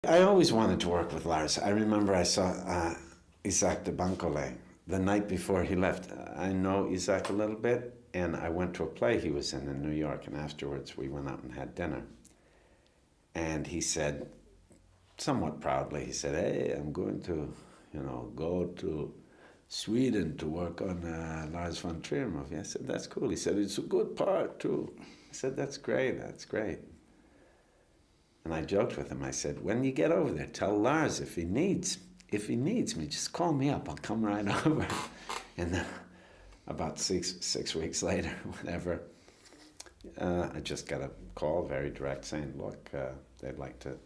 I always wanted to work with Lars. I remember I saw Isaac de Bancolé the night before he left. I know Isaac a little bit, and I went to a play he was in New York, and afterwards we went out and had dinner. And he said, somewhat proudly, he said, hey, I'm going to, go to Sweden to work on Lars von Trier movie. I said, that's cool. He said, it's a good part too. I said, that's great. And I joked with him. I said, when you get over there, tell Lars if he needs me, just call me up. I'll come right over. And then about six weeks later, whatever, I just got a call, very direct, saying, look, they'd like to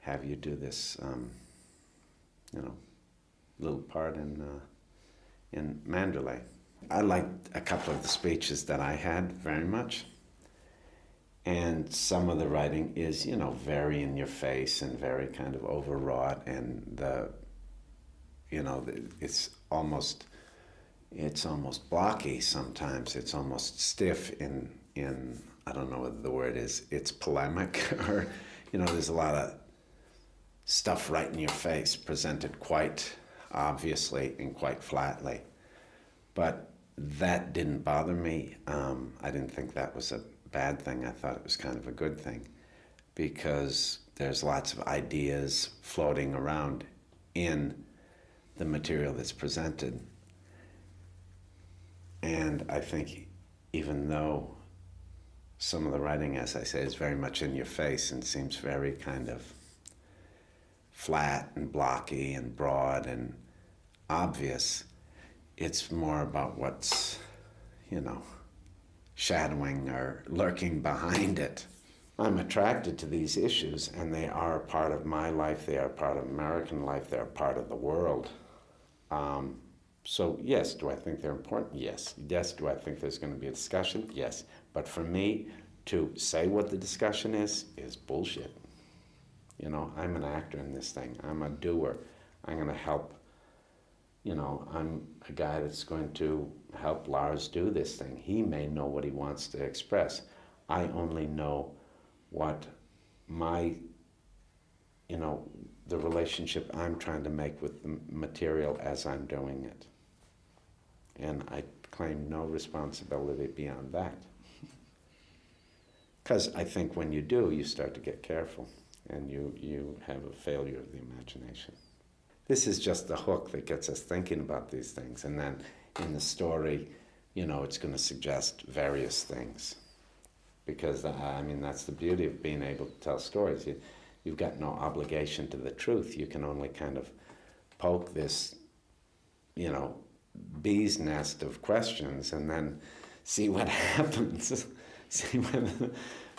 have you do this, little part in Manderlay. I liked a couple of the speeches that I had very much. And some of the writing is, very in your face and very kind of overwrought, and it's almost blocky sometimes. It's almost stiff in I don't know what the word is. It's polemic, or there's a lot of stuff right in your face, presented quite obviously and quite flatly. But that didn't bother me. I didn't think that was a bad thing. I thought it was kind of a good thing, because there's lots of ideas floating around in the material that's presented. And I think even though some of the writing, as I say, is very much in your face and seems very kind of flat and blocky and broad and obvious, it's more about what's, shadowing or lurking behind it. I'm attracted to these issues, and they are a part of my life, they are a part of American life, they're a part of the world. So yes, do I think they're important? Yes. Yes, do I think there's going to be a discussion? Yes. But for me, to say what the discussion is bullshit. I'm an actor in this thing. I'm a doer. I'm going to help. I'm a guy that's going to help Lars do this thing. He may know what he wants to express. I only know what my, the relationship I'm trying to make with the material as I'm doing it. And I claim no responsibility beyond that. Because I think when you do, you start to get careful, and you have a failure of the imagination. This is just the hook that gets us thinking about these things, and then in the story, it's going to suggest various things. Because, that's the beauty of being able to tell stories. You've got no obligation to the truth. You can only kind of poke this, bee's nest of questions and then see what happens. See whether the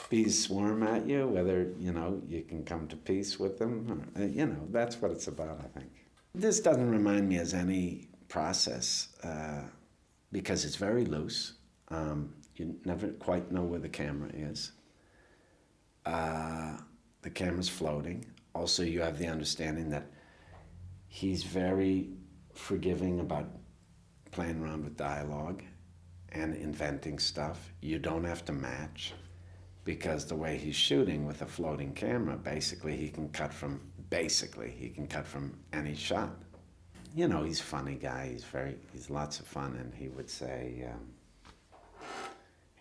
bees swarm at you, whether, you can come to peace with them. That's what it's about, I think. This doesn't remind me as any process because it's very loose. You never quite know where the camera is. The camera's floating. Also, you have the understanding that he's very forgiving about playing around with dialogue and inventing stuff. You don't have to match, because the way he's shooting with a floating camera, basically he can cut from any shot. He's a funny guy. He's lots of fun, and he would say,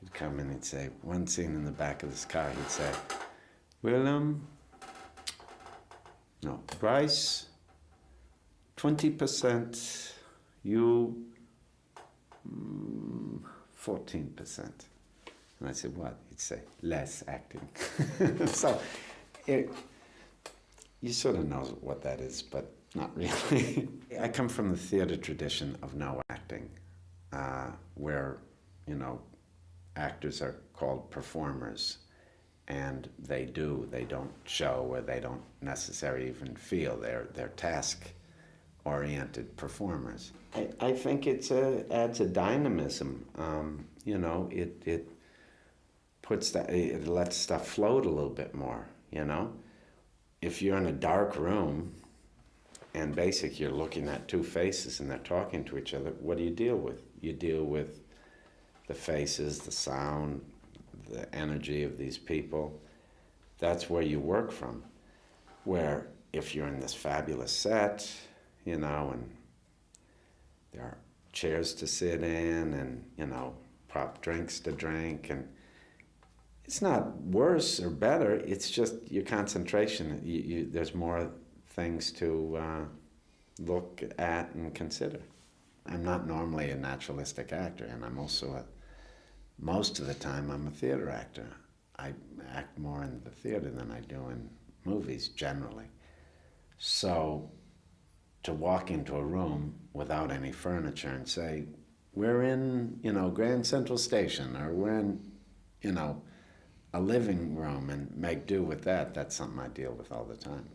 he'd come in, he'd say, one scene in the back of this car, he'd say, Bryce, 20%, you 14%. And I said, what? He'd say, less acting. So you sort of know what that is, but not really. I come from the theater tradition of no acting, where, actors are called performers, and they don't show, or they don't necessarily even feel. They're task-oriented performers. I think it adds a dynamism. It puts it lets stuff float a little bit more. If you're in a dark room and basically you're looking at two faces and they're talking to each other, what do you deal with? You deal with the faces, the sound, the energy of these people. That's where you work from. where if you're in this fabulous set, you know, and there are chairs to sit in and, you know, prop drinks to drink, and it's not worse or better, it's just your concentration. There's more things to look at and consider. I'm not normally a naturalistic actor, and I'm also most of the time I'm a theater actor. I act more in the theater than I do in movies generally. So to walk into a room without any furniture and say, we're in, you know, Grand Central Station, or we're in, you know, a living room, and make do with that, that's something I deal with all the time.